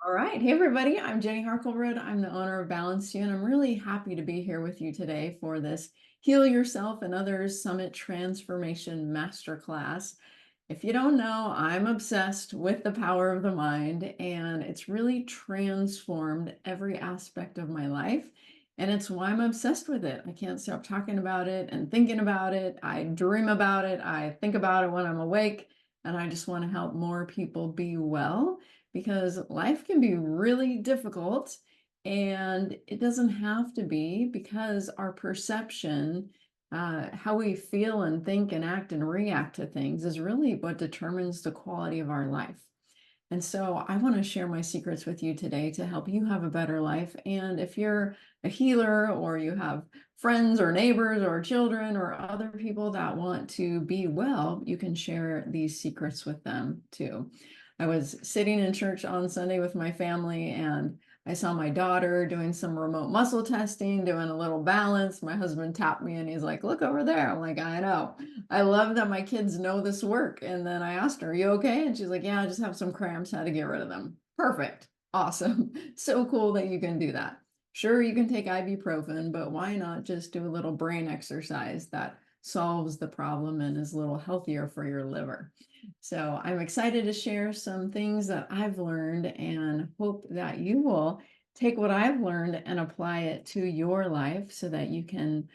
All right. Hey, everybody. I'm Jenny Harkleroad. I'm the owner of Balance You, and I'm really happy to be here with you today for this Heal Yourself and Others Summit Transformation Masterclass. If you don't know, I'm obsessed with the power of the mind, and it's really transformed every aspect of my life. And it's why I'm obsessed with it. I can't stop talking about it and thinking about it. I dream about it. I think about it when I'm awake, and I just want to help more people be well because life can be really difficult and it doesn't have to be because our perception, how we feel and think and act and react to things is really what determines the quality of our life. And so I want to share my secrets with you today to help you have a better life. And if you're a healer or you have friends or neighbors or children or other people that want to be well, you can share these secrets with them too. I was sitting in church on Sunday with my family and I saw my daughter doing some remote muscle testing, doing a little balance. My husband tapped me and he's like, "Look over there." I'm like, "I know." I love that my kids know this work. And then I asked her, "Are you okay?" And she's like, "Yeah, I just have some cramps, had to get rid of them." Perfect. Awesome. So cool that you can do that. Sure, you can take ibuprofen, but why not just do a little brain exercise that solves the problem and is a little healthier for your liver? So I'm excited to share some things that I've learned and hope that you will take what I've learned and apply it to your life so that you can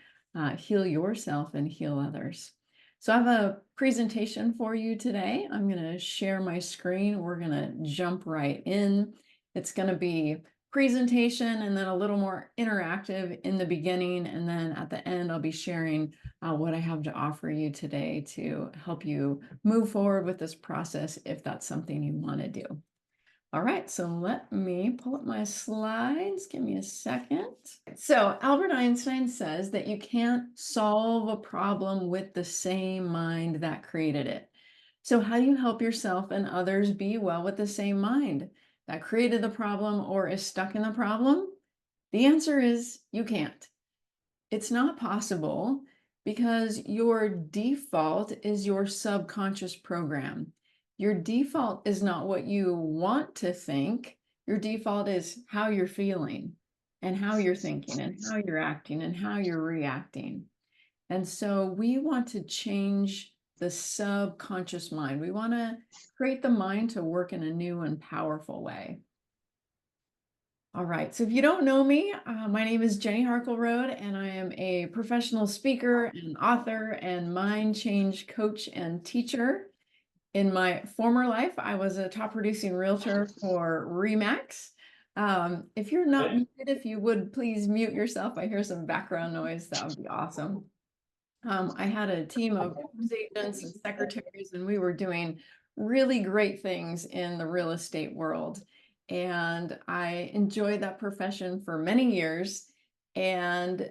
heal yourself and heal others. So I have a presentation for you today. I'm going to share my screen. We're going to jump right in. It's going to be presentation and then a little more interactive in the beginning. And then at the end, I'll be sharing what I have to offer you today to help you move forward with this process if that's something you want to do. All right, so let me pull up my slides. Give me a second. So Albert Einstein says that you can't solve a problem with the same mind that created it. So how do you help yourself and others be well with the same mind that created the problem or is stuck in the problem? The answer is you can't. It's not possible because your default is your subconscious program. Your default is not what you want to think. Your default is how you're feeling and how you're thinking and how you're acting and how you're reacting. And so we want to change the subconscious mind. We want to create the mind to work in a new and powerful way. All right, so if you don't know me, my name is Jenny Harkleroad, and I am a professional speaker and author and mind change coach and teacher. In my former life, I was a top producing realtor for Remax. If you're not muted, if you would please mute yourself. I hear some background noise. That would be awesome. I had a team of agents and secretaries, and we were doing really great things in the real estate world. And I enjoyed that profession for many years. And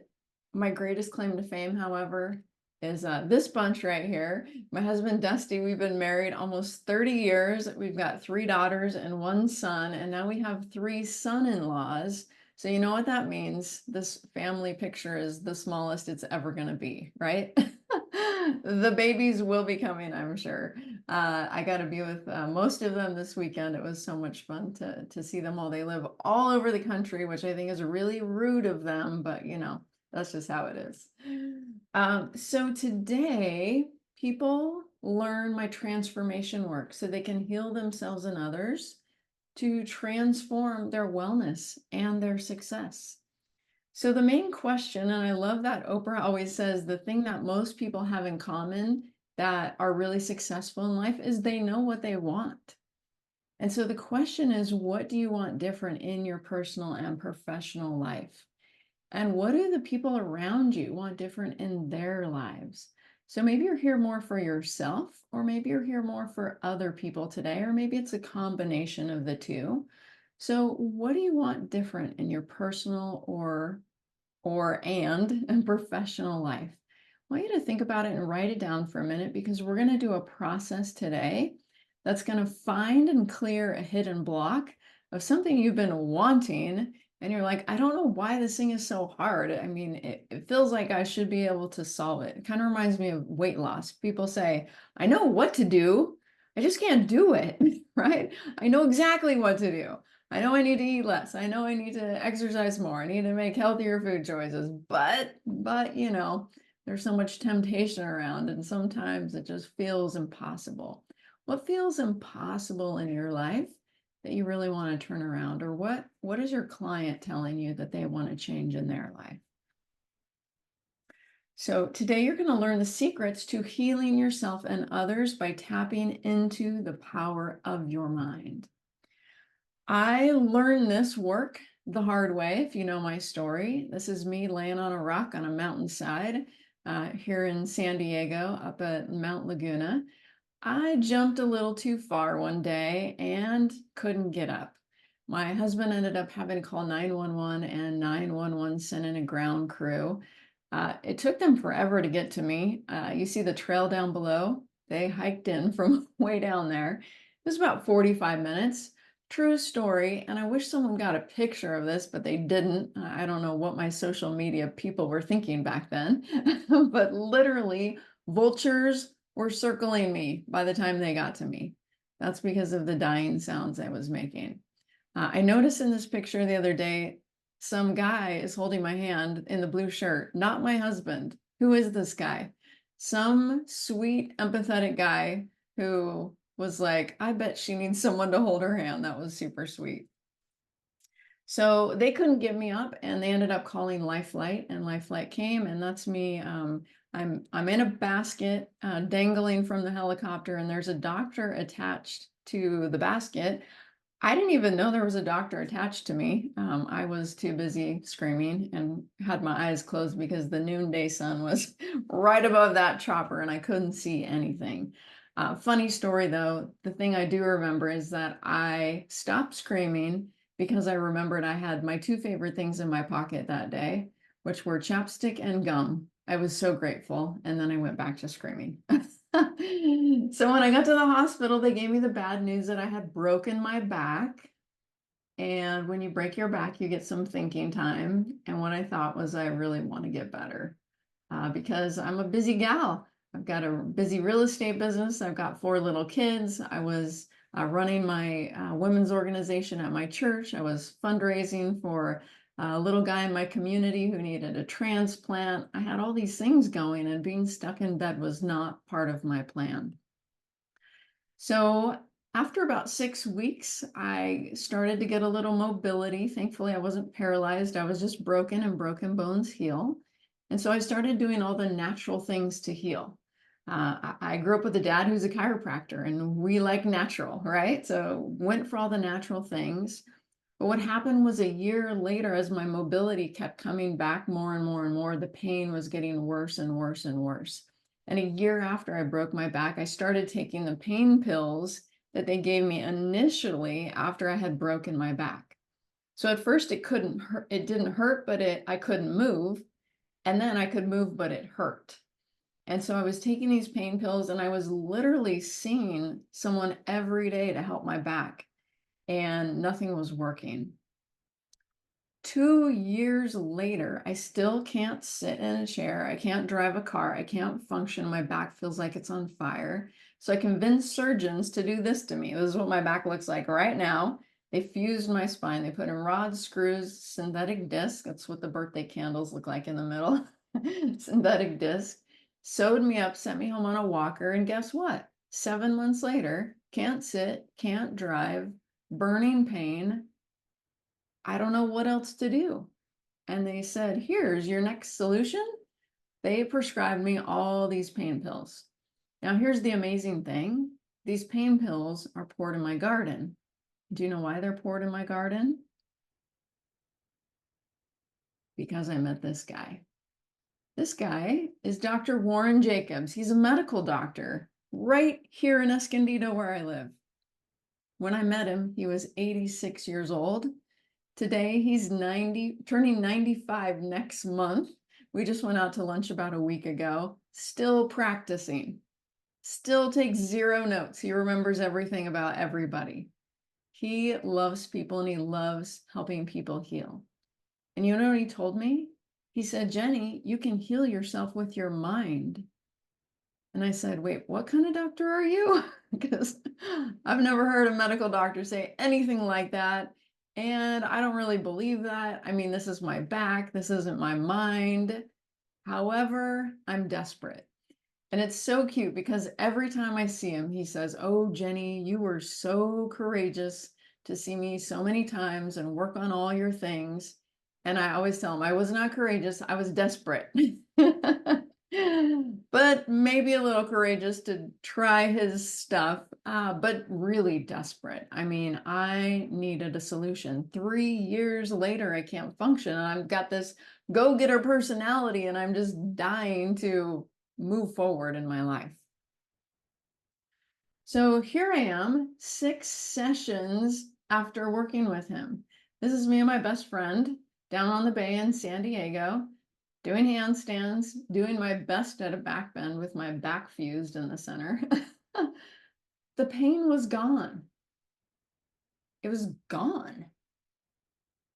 my greatest claim to fame, however, is this bunch right here. My husband, Dusty, we've been married almost 30 years. We've got 3 daughters and 1 son, and now we have 3 son-in-laws. So you know what that means? This family picture is the smallest it's ever going to be, right? The babies will be coming, I'm sure. I got to be with most of them this weekend. It was so much fun to see them all. They live all over the country, which I think is really rude of them, but you know, that's just how it is. So today, people learn my transformation work so they can heal themselves and others to transform their wellness and their success. So the main question, and I love that Oprah always says the thing that most people have in common that are really successful in life is they know what they want. And so the question is, what do you want different in your personal and professional life? And what do the people around you want different in their lives? So maybe you're here more for yourself, or maybe you're here more for other people today, or maybe it's a combination of the two. So what do you want different in your personal and professional life? I want you to think about it and write it down for a minute because we're going to do a process today that's going to find and clear a hidden block of something you've been wanting. And you're like, I don't know why this thing is so hard. I mean, it feels like I should be able to solve it. It kind of reminds me of weight loss. People say, I know what to do. I just can't do it, right? I know exactly what to do. I know I need to eat less. I know I need to exercise more. I need to make healthier food choices. But, there's so much temptation around, and sometimes it just feels impossible. What feels impossible in your life that you really want to turn around? Or what is your client telling you that they want to change in their life? So today you're going to learn the secrets to healing yourself and others by tapping into the power of your mind. I learned this work the hard way, if you know my story. This is me laying on a rock on a mountainside here in San Diego up at Mount Laguna. I jumped a little too far one day and couldn't get up. My husband ended up having to call 911, and 911 sent in a ground crew. It took them forever to get to me. You see the trail down below? They hiked in from way down there. It was about 45 minutes. True story. And I wish someone got a picture of this, but they didn't. I don't know what my social media people were thinking back then, but literally, vultures were circling me by the time they got to me. That's because of the dying sounds I was making. I noticed in this picture the other day, some guy is holding my hand in the blue shirt, not my husband. Who is this guy? Some sweet, empathetic guy who was like, I bet she needs someone to hold her hand. That was super sweet. So they couldn't get me up, and they ended up calling Life Flight, and Life Flight came, and that's me. I'm in a basket dangling from the helicopter, and there's a doctor attached to the basket. I didn't even know there was a doctor attached to me. I was too busy screaming and had my eyes closed because the noonday sun was right above that chopper and I couldn't see anything. Funny story though, the thing I do remember is that I stopped screaming because I remembered I had my two favorite things in my pocket that day, which were chapstick and gum. I was so grateful. And then I went back to screaming. So when I got to the hospital, they gave me the bad news that I had broken my back. And when you break your back, you get some thinking time. And what I thought was, I really want to get better because I'm a busy gal. I've got a busy real estate business. I've got 4 little kids. I was running my women's organization at my church. I was fundraising for a little guy in my community who needed a transplant. I had all these things going, and being stuck in bed was not part of my plan. So after about 6 weeks, I started to get a little mobility. Thankfully, I wasn't paralyzed. I was just broken, and broken bones heal. And so I started doing all the natural things to heal. I grew up with a dad who's a chiropractor, and we like natural, right? So went for all the natural things. But what happened was a year later, as my mobility kept coming back more and more and more, the pain was getting worse and worse and worse. And a year after I broke my back, I started taking the pain pills that they gave me initially after I had broken my back. So at first it couldn't hurt, it didn't hurt, but I couldn't move. And then I could move, but it hurt. And so I was taking these pain pills, and I was literally seeing someone every day to help my back, and nothing was working. 2 years later, I still can't sit in a chair. I can't drive a car. I can't function. My back feels like it's on fire. So I convinced surgeons to do this to me. This is what my back looks like right now. They fused my spine. They put in rods, screws, synthetic disc. That's what the birthday candles look like in the middle. Synthetic disc. Sewed me up, sent me home on a walker. And guess what? 7 months later, can't sit, can't drive, burning pain. I don't know what else to do. And they said, here's your next solution. They prescribed me all these pain pills. Now, here's the amazing thing. These pain pills are poured in my garden. Do you know why they're poured in my garden? Because I met this guy. This guy is Dr. Warren Jacobs. He's a medical doctor right here in Escondido, where I live. When I met him, he was 86 years old. Today, he's 90, turning 95 next month. We just went out to lunch about a week ago, still practicing, still takes 0 notes. He remembers everything about everybody. He loves people, and he loves helping people heal. And you know what he told me? He said, Jenny, you can heal yourself with your mind. And I said, wait, what kind of doctor are you? Because I've never heard a medical doctor say anything like that. And I don't really believe that. I mean, this is my back, this isn't my mind. However, I'm desperate. And it's so cute because every time I see him, he says, "Oh, Jenny, you were so courageous to see me so many times and work on all your things." And I always tell him I was not courageous, I was desperate. But maybe a little courageous to try his stuff, but really desperate. I mean, I needed a solution. 3 years later, I can't function. And I've got this go-getter personality, and I'm just dying to move forward in my life. So here I am, 6 sessions after working with him. This is me and my best friend down on the bay in San Diego, doing handstands, doing my best at a back bend with my back fused in the center. The pain was gone. It was gone.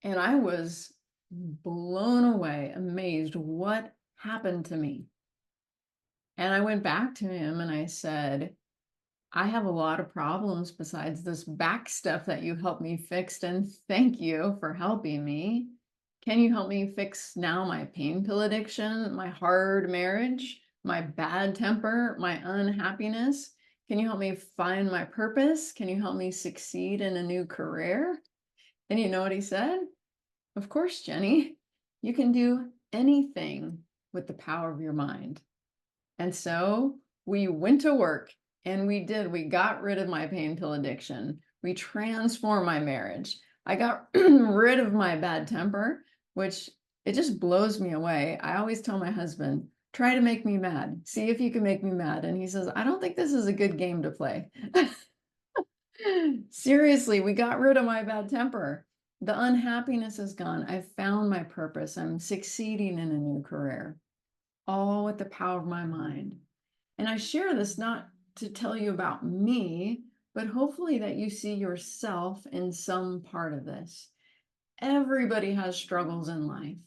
And I was blown away, amazed what happened to me. And I went back to him and I said, "I have a lot of problems besides this back stuff that you helped me fix, and thank you for helping me. Can you help me fix now my pain pill addiction, my hard marriage, my bad temper, my unhappiness? Can you help me find my purpose? Can you help me succeed in a new career?" And you know what he said? "Of course, Jenny, you can do anything with the power of your mind." And so we went to work and we did. We got rid of my pain pill addiction. We transformed my marriage. I got rid of my bad temper, which it just blows me away. I always tell my husband, "Try to make me mad. See if you can make me mad." And he says, "I don't think this is a good game to play." Seriously, we got rid of my bad temper. The unhappiness is gone. I found my purpose. I'm succeeding in a new career, all with the power of my mind. And I share this not to tell you about me, but hopefully that you see yourself in some part of this. Everybody has struggles in life,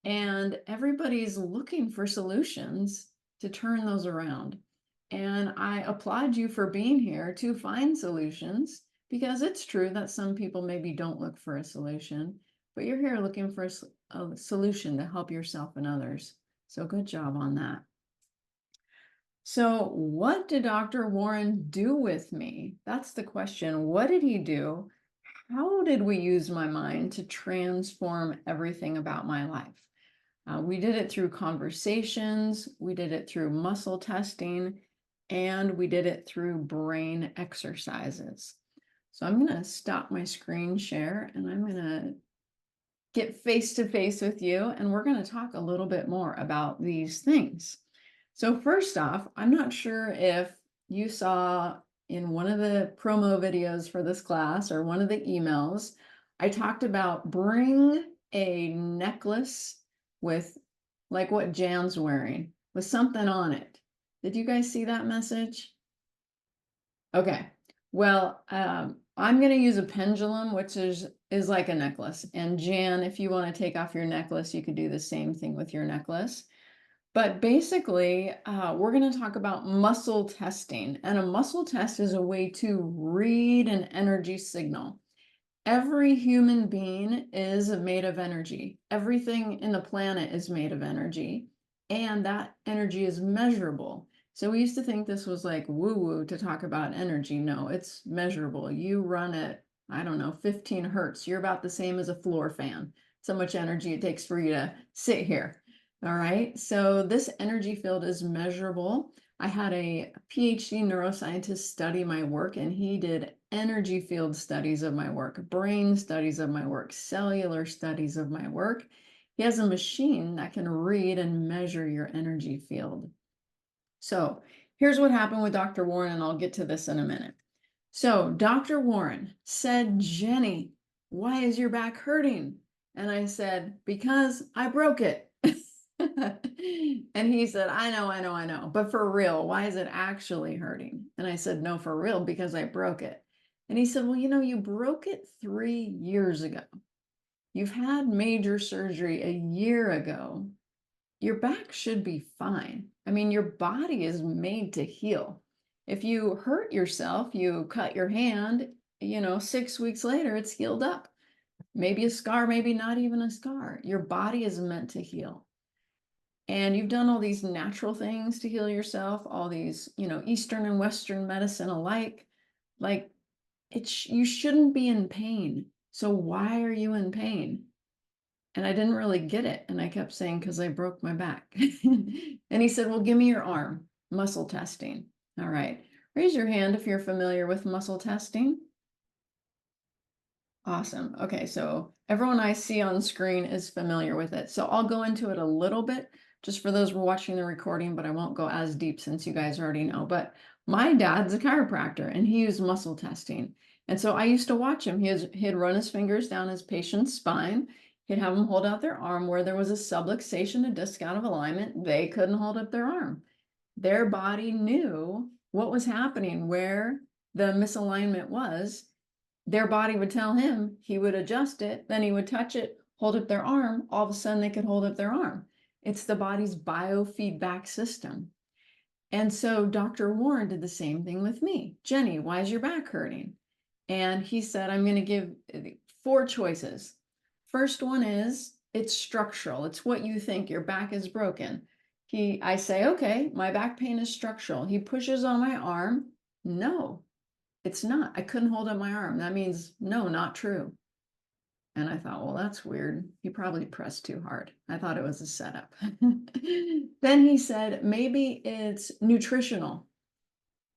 and everybody's looking for solutions to turn those around. And I applaud you for being here to find solutions, because it's true that some people maybe don't look for a solution, but you're here looking for a solution to help yourself and others. So good job on that. So what did Dr. Warren do with me? That's the question. What did he do? How did we use my mind to transform everything about my life? We did it through conversations, we did it through muscle testing, and we did it through brain exercises. So I'm going to stop my screen share and I'm going to get face to face with you, and we're going to talk a little bit more about these things. So first off, I'm not sure if you saw in one of the promo videos for this class or one of the emails, I talked about bring a necklace with like what Jan's wearing with something on it. Did you guys see that message? Okay. Well, I'm going to use a pendulum, which is like a necklace. And Jan, if you want to take off your necklace, you could do the same thing with your necklace. But basically, we're going to talk about muscle testing. And a muscle test is a way to read an energy signal. Every human being is made of energy. Everything in the planet is made of energy. And that energy is measurable. So we used to think this was like woo-woo to talk about energy. No, it's measurable. You run at, I don't know, 15 hertz. You're about the same as a floor fan. So much energy it takes for you to sit here. All right. So this energy field is measurable. I had a PhD neuroscientist study my work, and he did energy field studies of my work, brain studies of my work, cellular studies of my work. He has a machine that can read and measure your energy field. So here's what happened with Dr. Warren, and I'll get to this in a minute. So Dr. Warren said, "Jenny, why is your back hurting?" And I said, "Because I broke it." And he said, I know. But for real, why is it actually hurting?" And I said, "No, for real, because I broke it." And he said, "Well, you broke it 3 years ago. You've had major surgery a year ago. Your back should be fine. I mean, your body is made to heal. If you hurt yourself, you cut your hand, 6 weeks later, it's healed up. maybe a scar, maybe not even a scar. Your body is meant to heal. And you've done all these natural things to heal yourself, all these, Eastern and Western medicine alike. Like you shouldn't be in pain. So why are you in pain? And I didn't really get it. And I kept saying, because I broke my back. And he said, well, give me your arm, muscle testing. All right. Raise your hand if you're familiar with muscle testing. Awesome. Okay, so everyone I see on screen is familiar with it. So I'll go into it a little bit just for those who are watching the recording, but I won't go as deep since you guys already know. But my dad's a chiropractor and he used muscle testing. And so I used to watch him. He'd run his fingers down his patient's spine. He'd have them hold out their arm where there was a subluxation, a disc out of alignment. They couldn't hold up their arm. Their body knew what was happening, where the misalignment was. Their body would tell him, he would adjust it, then he would touch it, hold up their arm, all of a sudden they could hold up their arm. It's the body's biofeedback system. And so Dr. Warren did the same thing with me. Jenny, why is your back hurting? And he said, I'm going to give 4 choices. First one is, it's structural. It's what you think. Your back is broken. I say, okay, my back pain is structural. He pushes on my arm. No, it's not. I couldn't hold up my arm. That means no, not true. And I thought, well, that's weird. He probably pressed too hard. I thought it was a setup. Then he said, maybe it's nutritional.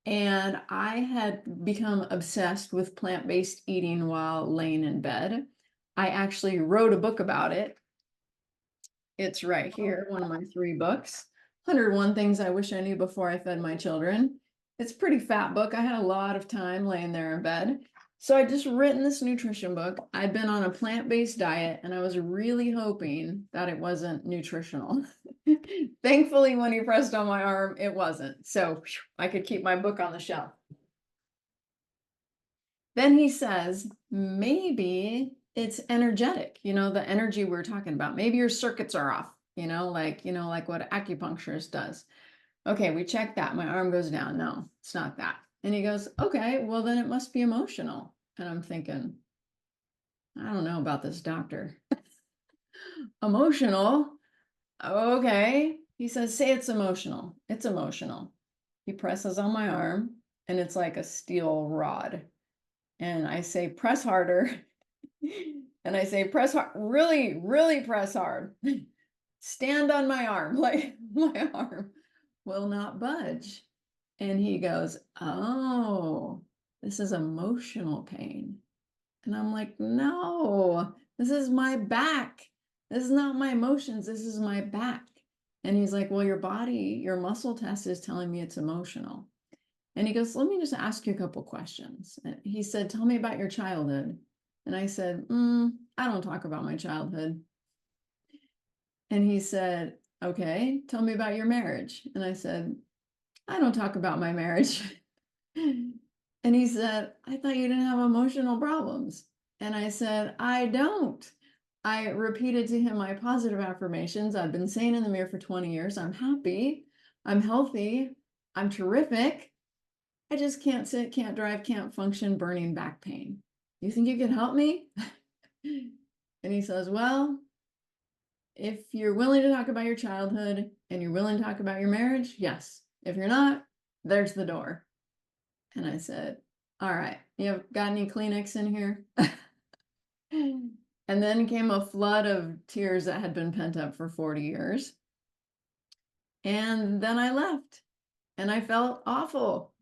And I had become obsessed with plant-based eating while laying in bed. I actually wrote a book about it. It's right here, one of my 3 books, 101 Things I Wish I Knew Before I Fed My Children. It's a pretty fat book. I had a lot of time laying there in bed. So I just written this nutrition book. I'd been on a plant-based diet and I was really hoping that it wasn't nutritional. Thankfully, when he pressed on my arm, it wasn't. So I could keep my book on the shelf. Then he says, maybe it's energetic, the energy we're talking about. Maybe your circuits are off, like what acupuncturist does. Okay, we check that. My arm goes down. No, it's not that. And he goes, okay, well, then it must be emotional. And I'm thinking, I don't know about this doctor. Emotional? Okay. He says, say it's emotional. It's emotional. He presses on my arm and it's like a steel rod. And I say, press harder. And I say, press hard, really, really press hard. Stand on my arm, like my arm will not budge. And he goes, oh, this is emotional pain. And I'm like, no, this is my back. This is not my emotions. This is my back. And he's like, well, your body, your muscle test is telling me it's emotional. And he goes, let me just ask you a couple questions. And he said, tell me about your childhood. And I said, I don't talk about my childhood. And he said, okay, tell me about your marriage. And I said, I don't talk about my marriage. And he said, I thought you didn't have emotional problems. And I said, I don't. I repeated to him my positive affirmations. I've been saying in the mirror for 20 years, I'm happy, I'm healthy, I'm terrific. I just can't sit, can't drive, can't function, burning back pain. You think you can help me? And he says, well, if you're willing to talk about your childhood and you're willing to talk about your marriage, yes. If you're not, there's the door. And I said, all right, you have got any Kleenex in here? And then came a flood of tears that had been pent up for 40 years. And then I left and I felt awful.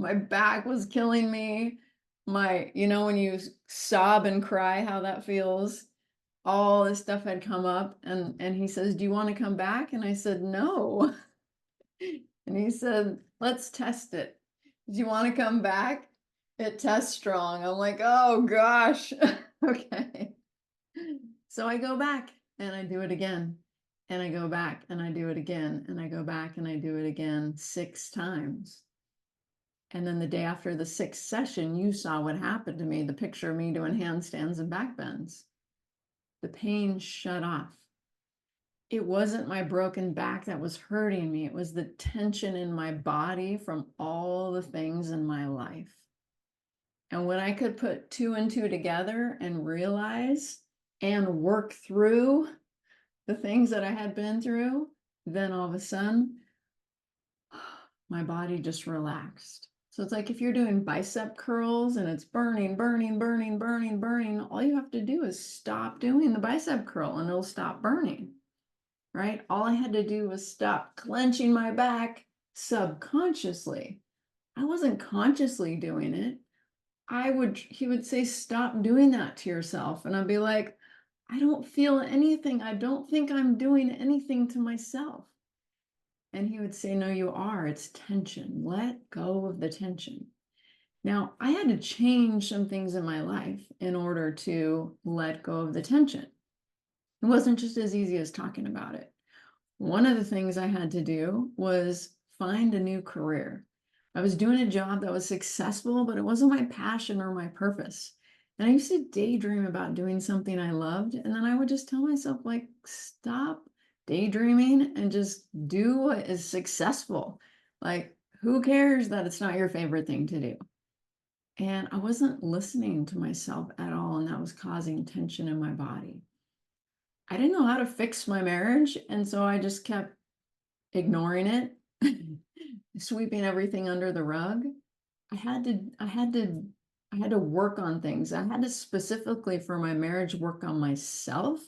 My back was killing me. When you sob and cry, how that feels. All this stuff had come up and he says, do you want to come back? And I said, no. And he said, let's test it. Do you want to come back? It tests strong. I'm like, oh gosh. Okay. So I go back and I do it again. And I go back and I do it again. And I go back and I do it again 6 times. And then the day after the 6th session, you saw what happened to me, the picture of me doing handstands and back bends. The pain shut off. It wasn't my broken back that was hurting me. It was the tension in my body from all the things in my life. And when I could put two and two together and realize and work through the things that I had been through, then all of a sudden, my body just relaxed. So it's like if you're doing bicep curls and it's burning, burning, burning, burning, burning, all you have to do is stop doing the bicep curl and it'll stop burning, right? All I had to do was stop clenching my back subconsciously. I wasn't consciously doing it. He would say, stop doing that to yourself. And I'd be like, I don't feel anything. I don't think I'm doing anything to myself. And he would say, no, you are. It's tension. Let go of the tension. Now, I had to change some things in my life in order to let go of the tension. It wasn't just as easy as talking about it. One of the things I had to do was find a new career. I was doing a job that was successful, but it wasn't my passion or my purpose. And I used to daydream about doing something I loved. And then I would just tell myself, like, stop daydreaming and just do what is successful. Like, who cares that it's not your favorite thing to do? And I wasn't listening to myself at all. And that was causing tension in my body. I didn't know how to fix my marriage. And so I just kept ignoring it, sweeping everything under the rug. I had to work on things. I had to specifically for my marriage work on myself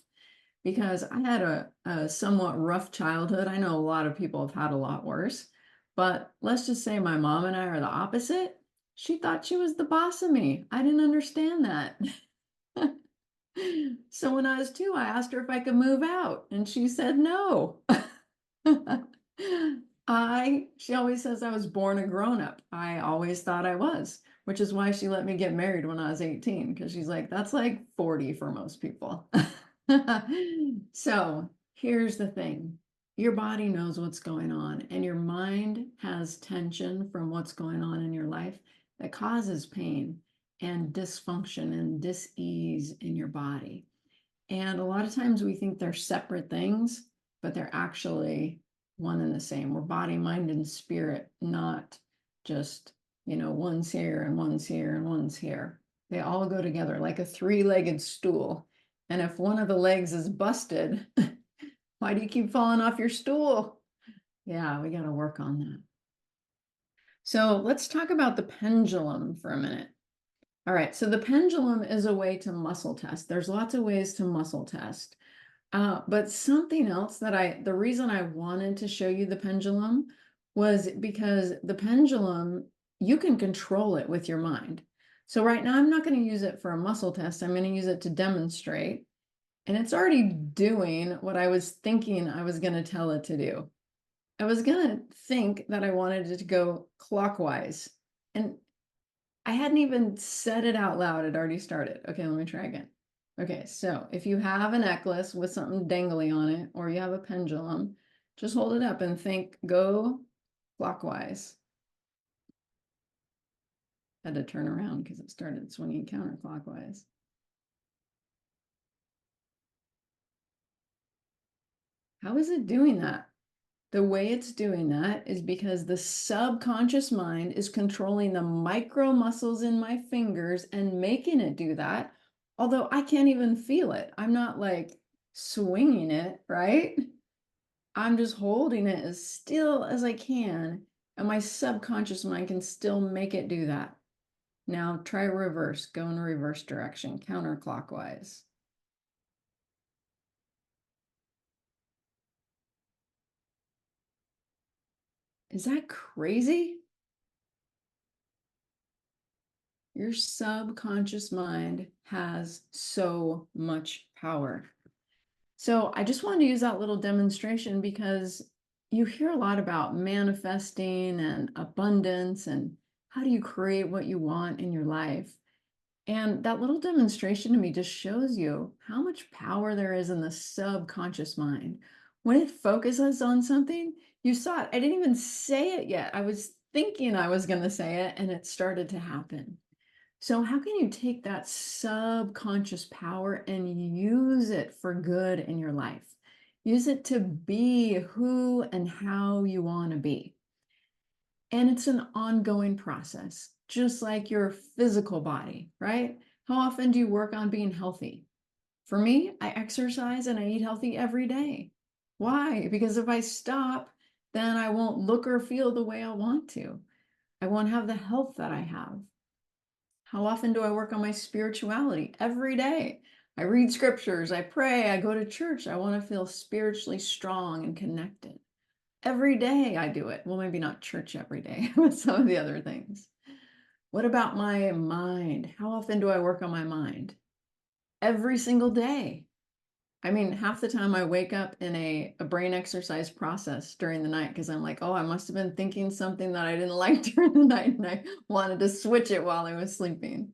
because I had a somewhat rough childhood. I know a lot of people have had a lot worse, but let's just say my mom and I are the opposite. She thought she was the boss of me. I didn't understand that. So when I was 2, I asked her if I could move out, and she said no. She always says I was born a grown-up. I always thought I was, which is why she let me get married when I was 18, because she's like, that's like 40 for most people. So here's the thing. Your body knows what's going on, and your mind has tension from what's going on in your life that causes pain and dysfunction and dis-ease in your body. And a lot of times we think they're separate things, but they're actually one and the same. We're body, mind, and spirit, not just, one's here and one's here and one's here. They all go together like a three-legged stool. And if one of the legs is busted, why do you keep falling off your stool? Yeah, we got to work on that. So let's talk about the pendulum for a minute. All right, so the pendulum is a way to muscle test. There's lots of ways to muscle test. But something else the reason I wanted to show you the pendulum was because the pendulum, you can control it with your mind. So right now, I'm not going to use it for a muscle test. I'm going to use it to demonstrate. And it's already doing what I was thinking I was going to tell it to do. I was going to think that I wanted it to go clockwise. And I hadn't even said it out loud. It already started. Okay, let me try again. Okay, so if you have a necklace with something dangly on it, or you have a pendulum, just hold it up and think, go clockwise. Had to turn around because it started swinging counterclockwise. How is it doing that? The way it's doing that is because the subconscious mind is controlling the micro muscles in my fingers and making it do that. Although I can't even feel it. I'm not like swinging it, right? I'm just holding it as still as I can. And my subconscious mind can still make it do that. Now try reverse, go in reverse direction, counterclockwise. Is that crazy? Your subconscious mind has so much power. So I just wanted to use that little demonstration because you hear a lot about manifesting and abundance and how do you create what you want in your life. And that little demonstration to me just shows you how much power there is in the subconscious mind. When it focuses on something, you saw it. I didn't even say it yet. I was thinking I was going to say it and it started to happen. So how can you take that subconscious power and use it for good in your life? Use it to be who and how you want to be. And it's an ongoing process. just like your physical body, right? How often do you work on being healthy? For me, I exercise and I eat healthy every day. Why? Because if I stop, then I won't look or feel the way I want to. I won't have the health that I have. How often do I work on my spirituality? Every day. I read scriptures, I pray, I go to church. I want to feel spiritually strong and connected. Every day I do it. Well, maybe not church every day, but some of the other things. What about my mind? How often do I work on my mind? Every single day. I mean, half the time I wake up in a brain exercise process during the night because I'm like, oh, I must have been thinking something that I didn't like during the night and I wanted to switch it while I was sleeping.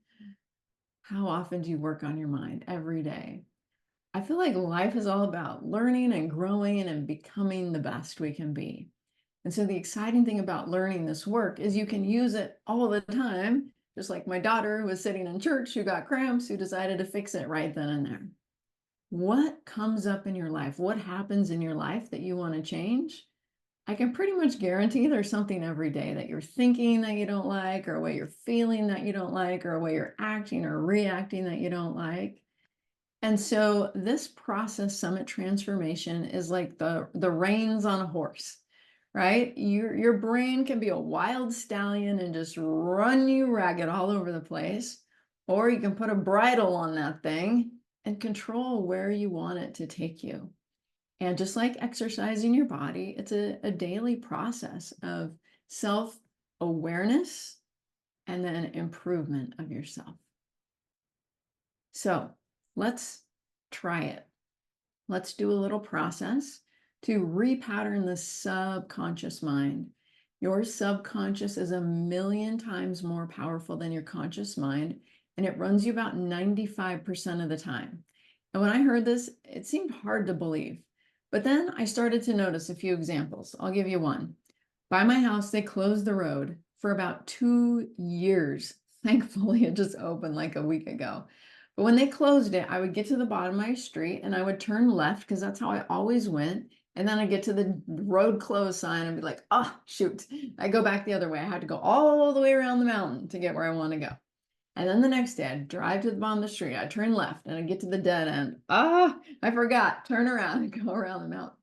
How often do you work on your mind? Every day. I feel like life is all about learning and growing and becoming the best we can be. And so the exciting thing about learning this work is you can use it all the time, just like my daughter who was sitting in church who got cramps, who decided to fix it right then and there. What comes up in your life? What happens in your life that you want to change? I can pretty much guarantee there's something every day that you're thinking that you don't like, or a way you're feeling that you don't like, or a way you're acting or reacting that you don't like. And so this process summit transformation is like the reins on a horse, right? Your brain can be a wild stallion and just run you ragged all over the place, or you can put a bridle on that thing and control where you want it to take you. And just like exercising your body, it's a daily process of self-awareness and then improvement of yourself. So let's try it. Let's do a little process to repattern the subconscious mind. Your subconscious is 1,000,000 times more powerful than your conscious mind, and it runs you about 95% of the time. And when I heard this, it seemed hard to believe. But then I started to notice a few examples. I'll give you one. By my house, they closed the road for about 2 years. Thankfully, it just opened like a week ago. But when they closed it, I would get to the bottom of my street and I would turn left because that's how I always went. And then I get to the road closed sign and be like, oh, shoot. I go back the other way. I had to go all the way around the mountain to get where I want to go. And then the next day, I'd drive to the bottom of the street. I'd turn left and I'd get to the dead end. Ah, I forgot. Turn around and go around the mountain.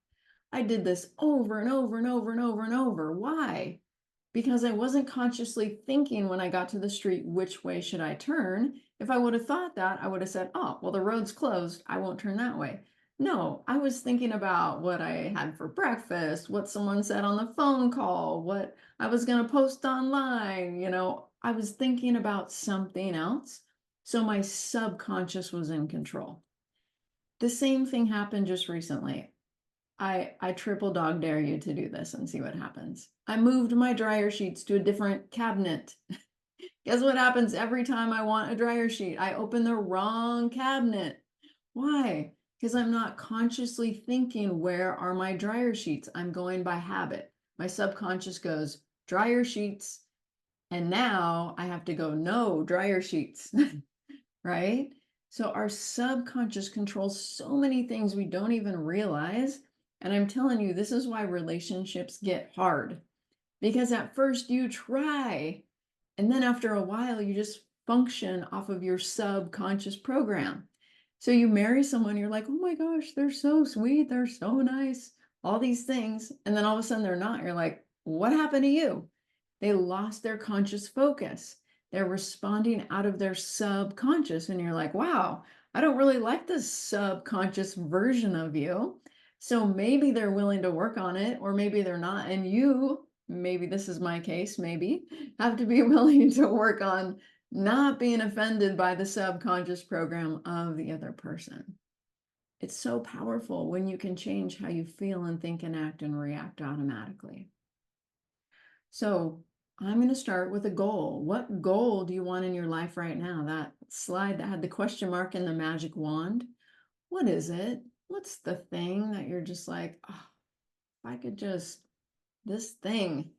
I did this over and over and over and over and over. Why? Because I wasn't consciously thinking when I got to the street, which way should I turn? If I would have thought that, I would have said, oh, well, the road's closed. I won't turn that way. No, I was thinking about what I had for breakfast, what someone said on the phone call, what I was going to post online. I was thinking about something else. So my subconscious was in control. The same thing happened just recently. I triple dog dare you to do this and see what happens. I moved my dryer sheets to a different cabinet. Guess what happens every time I want a dryer sheet? I open the wrong cabinet. Why? Because I'm not consciously thinking, where are my dryer sheets? I'm going by habit. My subconscious goes, dryer sheets. And now I have to go, no, dryer sheets, right? So our subconscious controls so many things we don't even realize. And I'm telling you, this is why relationships get hard. Because at first you try, and then after a while, you just function off of your subconscious program. So you marry someone, you're like, oh my gosh, they're so sweet, they're so nice, all these things. And then all of a sudden they're not. You're like, what happened to you? They lost their conscious focus. They're responding out of their subconscious. And you're like, wow, I don't really like this subconscious version of you. So maybe they're willing to work on it, or maybe they're not. And you, maybe this is my case, maybe have to be willing to work on not being offended by the subconscious program of the other person. It's so powerful when you can change how you feel and think and act and react automatically. So I'm going to start with a goal. What goal do you want in your life right now? That slide that had the question mark and the magic wand. What is it? What's the thing that you're just like, oh, if I could just, this thing.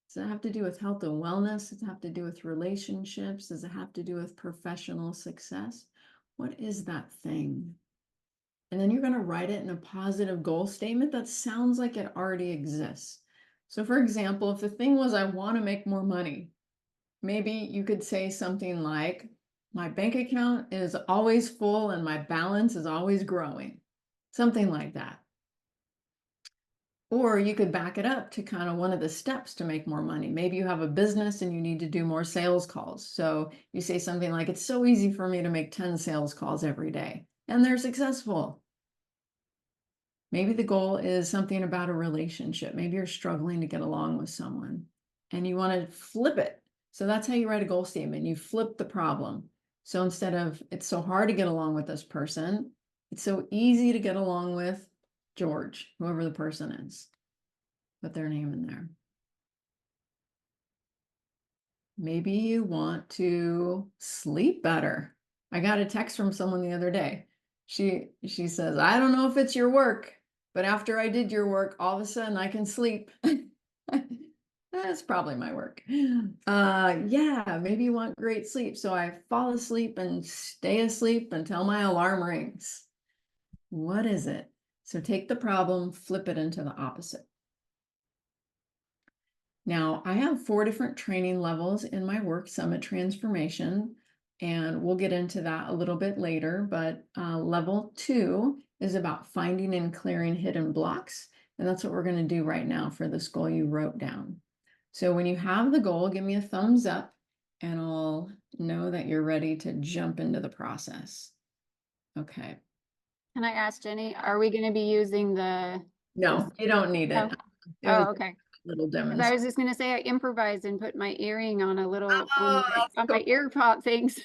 Does it have to do with health and wellness? Does it have to do with relationships? Does it have to do with professional success? What is that thing? And then you're going to write it in a positive goal statement that sounds like it already exists. So for example, if the thing was, I want to make more money, maybe you could say something like, my bank account is always full and my balance is always growing. Something like that. Or you could back it up to kind of one of the steps to make more money. Maybe you have a business and you need to do more sales calls. So you say something like, it's so easy for me to make 10 sales calls every day, and they're successful. Maybe the goal is something about a relationship. Maybe you're struggling to get along with someone and you want to flip it. So that's how you write a goal statement. You flip the problem. So instead of, it's so hard to get along with this person, it's so easy to get along with George, whoever the person is. Put their name in there. Maybe you want to sleep better. I got a text from someone the other day. She says, I don't know if it's your work, but after I did your work, all of a sudden I can sleep. That's probably my work. Yeah, maybe you want great sleep. So I fall asleep and stay asleep until my alarm rings. What is it? So take the problem, flip it into the opposite. Now, I have 4 different training levels in my work, Summit Transformation, and we'll get into that a little bit later, but level 2 is about finding and clearing hidden blocks, and that's what we're going to do right now for this goal you wrote down. So when you have the goal, give me a thumbs up, and I'll know that you're ready to jump into the process. Okay. Can I ask Jenny, are we going to be using No, you don't need it. Oh, It was oh, okay. a little 'Cause I demonstration. was just going to say I improvised and put my earring on a little Oh, that's on cool. my ear pop things.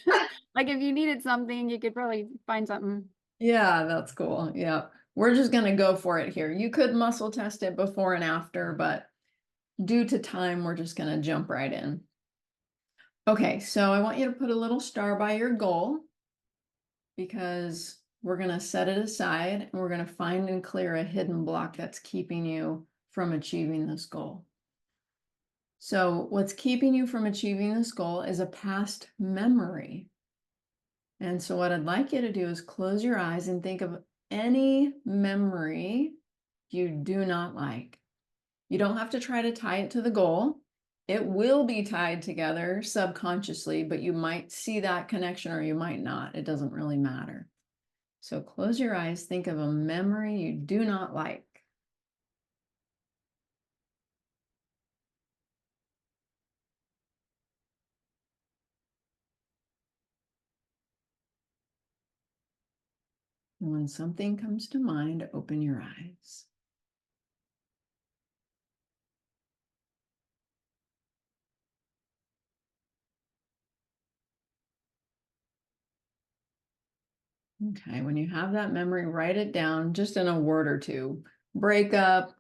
Like if you needed something, you could probably find something. Yeah, that's cool. Yeah. We're just going to go for it here. You could muscle test it before and after, but due to time, we're just going to jump right in. Okay, so I want you to put a little star by your goal because we're going to set it aside and we're going to find and clear a hidden block that's keeping you from achieving this goal. So what's keeping you from achieving this goal is a past memory. And so what I'd like you to do is close your eyes and think of any memory you do not like. You don't have to try to tie it to the goal. It will be tied together subconsciously, but you might see that connection or you might not. It doesn't really matter. So close your eyes, think of a memory you do not like. And when something comes to mind, open your eyes. Okay, when you have that memory, write it down just in a word or two. Breakup,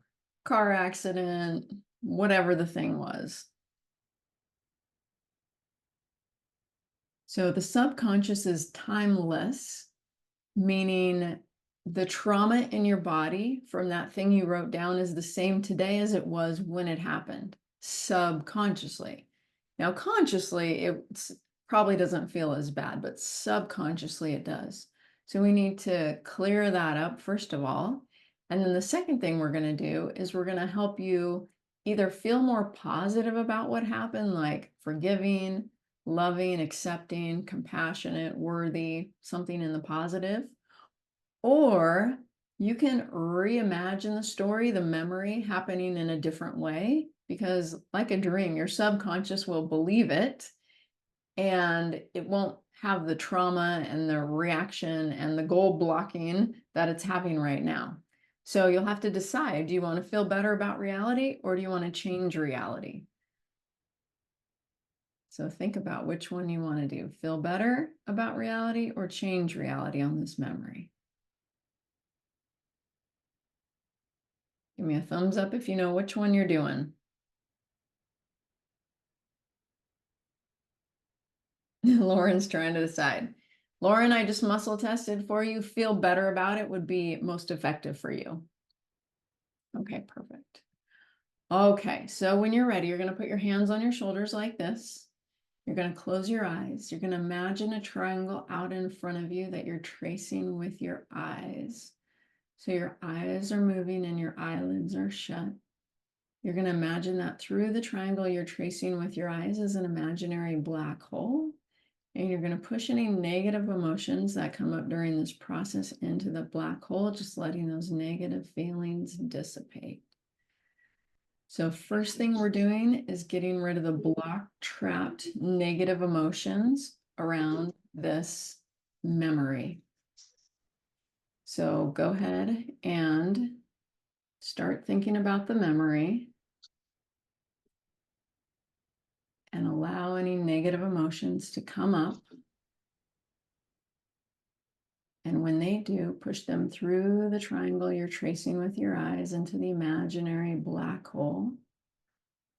car accident, whatever the thing was. So the subconscious is timeless, meaning the trauma in your body from that thing you wrote down is the same today as it was when it happened, subconsciously. Now, consciously, it probably doesn't feel as bad, but subconsciously it does. So we need to clear that up, first of all. And then the second thing we're going to do is we're going to help you either feel more positive about what happened, like forgiving, loving, accepting, compassionate, worthy, something in the positive. Or you can reimagine the story, the memory happening in a different way, because like a dream, your subconscious will believe it and it won't have the trauma and the reaction and the goal blocking that it's having right now. So you'll have to decide, do you want to feel better about reality or do you want to change reality? So think about which one you want to do. Feel better about reality or change reality on this memory. Give me a thumbs up if you know which one you're doing. Lauren's trying to decide. Lauren, I just muscle tested for you. Feel better about it would be most effective for you. Okay, perfect. Okay, so when you're ready, you're going to put your hands on your shoulders like this. You're going to close your eyes. You're going to imagine a triangle out in front of you that you're tracing with your eyes. So your eyes are moving and your eyelids are shut. You're going to imagine that through the triangle you're tracing with your eyes is an imaginary black hole. And you're going to push any negative emotions that come up during this process into the black hole, just letting those negative feelings dissipate. So first thing we're doing is getting rid of the block trapped negative emotions around this memory. So go ahead and start thinking about the memory and allow any negative emotions to come up. And when they do, push them through the triangle you're tracing with your eyes into the imaginary black hole,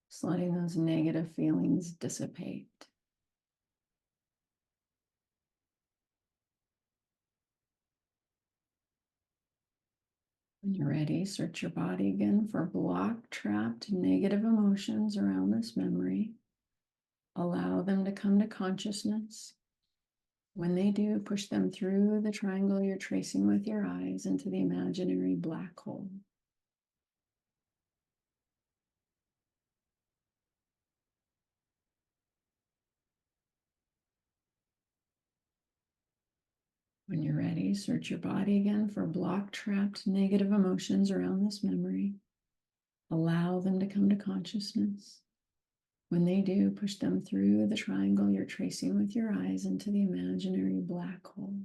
just letting those negative feelings dissipate. When you're ready, search your body again for block trapped negative emotions around this memory. Allow them to come to consciousness. When they do, push them through the triangle you're tracing with your eyes into the imaginary black hole. When you're ready, search your body again for block trapped negative emotions around this memory. Allow them to come to consciousness. When they do, push them through the triangle you're tracing with your eyes into the imaginary black hole.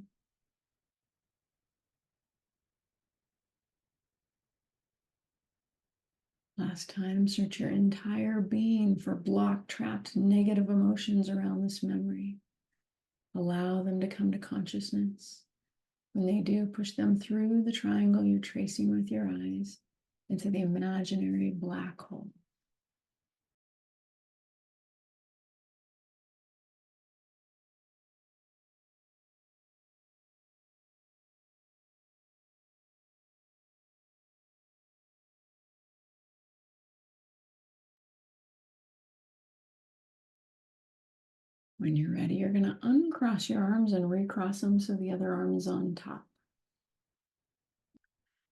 Last time, search your entire being for block trapped negative emotions around this memory. Allow them to come to consciousness. When they do, push them through the triangle you're tracing with your eyes into the imaginary black hole. When you're ready, you're going to uncross your arms and recross them so the other arm is on top.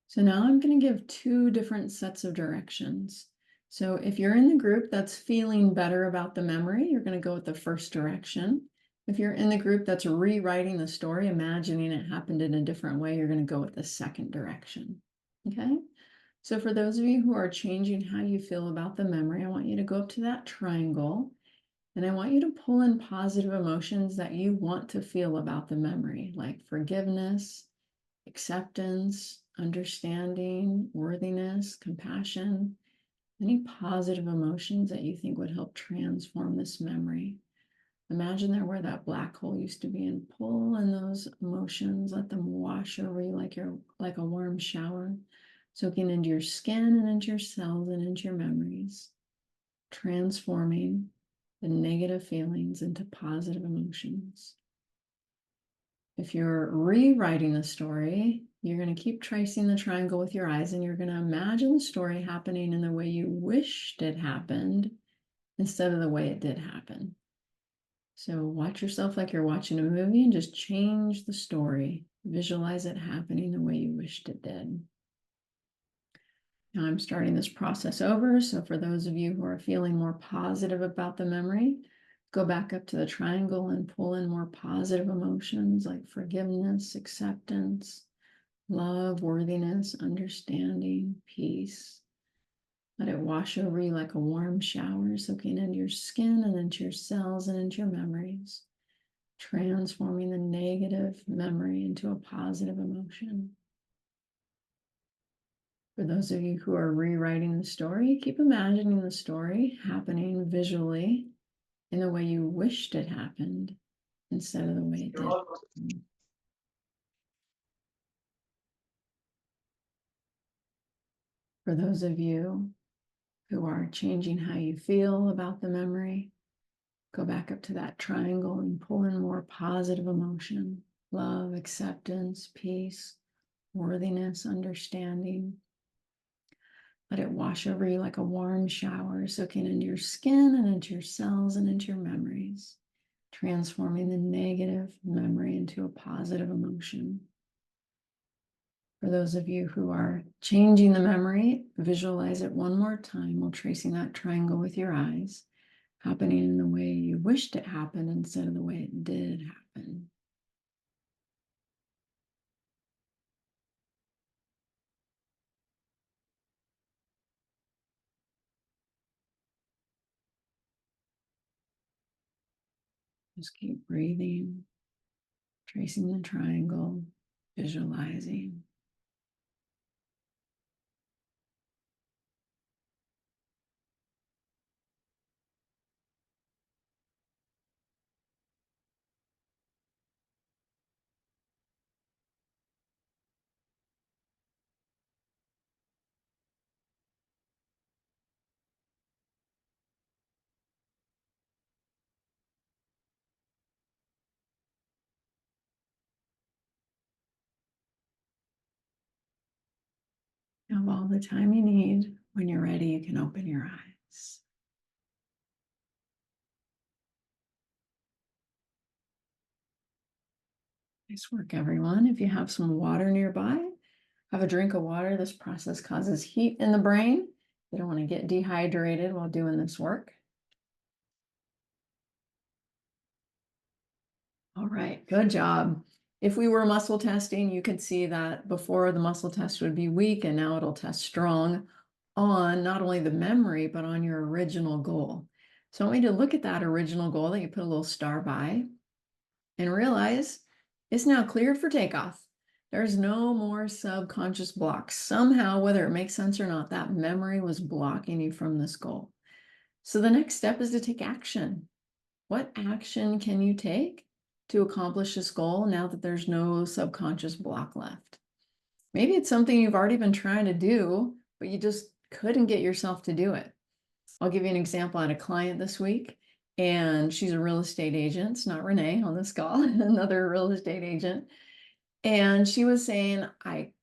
So now I'm going to give two different sets of directions. So if you're in the group that's feeling better about the memory, you're going to go with the first direction. If you're in the group that's rewriting the story, imagining it happened in a different way, you're going to go with the second direction. Okay? So for those of you who are changing how you feel about the memory, I want you to go up to that triangle and I want you to pull in positive emotions that you want to feel about the memory, like forgiveness, acceptance, understanding, worthiness, compassion, any positive emotions that you think would help transform this memory. Imagine there where that black hole used to be and pull in those emotions, let them wash over you like a warm shower, soaking into your skin and into your cells and into your memories, transforming the negative feelings into positive emotions. If you're rewriting the story, you're going to keep tracing the triangle with your eyes and you're going to imagine the story happening in the way you wished it happened instead of the way it did happen. So watch yourself like you're watching a movie and just change the story. Visualize it happening the way you wished it did. Now I'm starting this process over. So for those of you who are feeling more positive about the memory, go back up to the triangle and pull in more positive emotions like forgiveness, acceptance, love, worthiness, understanding, peace. Let it wash over you like a warm shower, soaking into your skin and into your cells and into your memories, transforming the negative memory into a positive emotion. For those of you who are rewriting the story, keep imagining the story happening visually in the way you wished it happened instead of the way it did. For those of you who are changing how you feel about the memory, go back up to that triangle and pull in more positive emotion, love, acceptance, peace, worthiness, understanding. Let it wash over you like a warm shower, soaking into your skin and into your cells and into your memories, transforming the negative memory into a positive emotion. For those of you who are changing the memory, visualize it one more time while tracing that triangle with your eyes, happening in the way you wished it happened instead of the way it did happen. Just keep breathing, tracing the triangle, visualizing. Have all the time you need. When you're ready, you can open your eyes. Nice work, everyone. If you have some water nearby, have a drink of water. This process causes heat in the brain. You don't want to get dehydrated while doing this work. All right, good job. If we were muscle testing, you could see that before the muscle test would be weak and now it'll test strong on not only the memory, but on your original goal. So I want you to look at that original goal that you put a little star by and realize it's now cleared for takeoff. There's no more subconscious blocks. Somehow, whether it makes sense or not, that memory was blocking you from this goal. So the next step is to take action. What action can you take to accomplish this goal now that there's no subconscious block left? Maybe it's something you've already been trying to do, but you just couldn't get yourself to do it. I'll give you an example. I had a client this week, and she's a real estate agent. It's not Renee on this call, another real estate agent. And she was saying,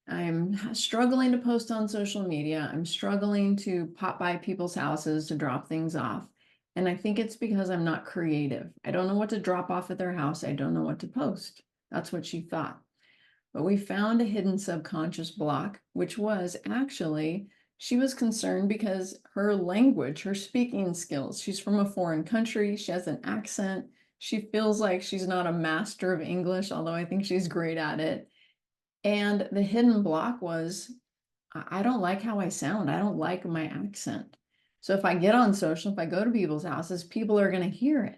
I'm struggling to post on social media. I'm struggling to pop by people's houses to drop things off. And I think it's because I'm not creative. I don't know what to drop off at their house. I don't know what to post. That's what she thought. But we found a hidden subconscious block, which was actually she was concerned because her language, her speaking skills, she's from a foreign country, she has an accent, she feels like she's not a master of English, although I think she's great at it. And the hidden block was, I don't like how I sound. I don't like my accent. So if I get on social, if I go to people's houses, people are going to hear it.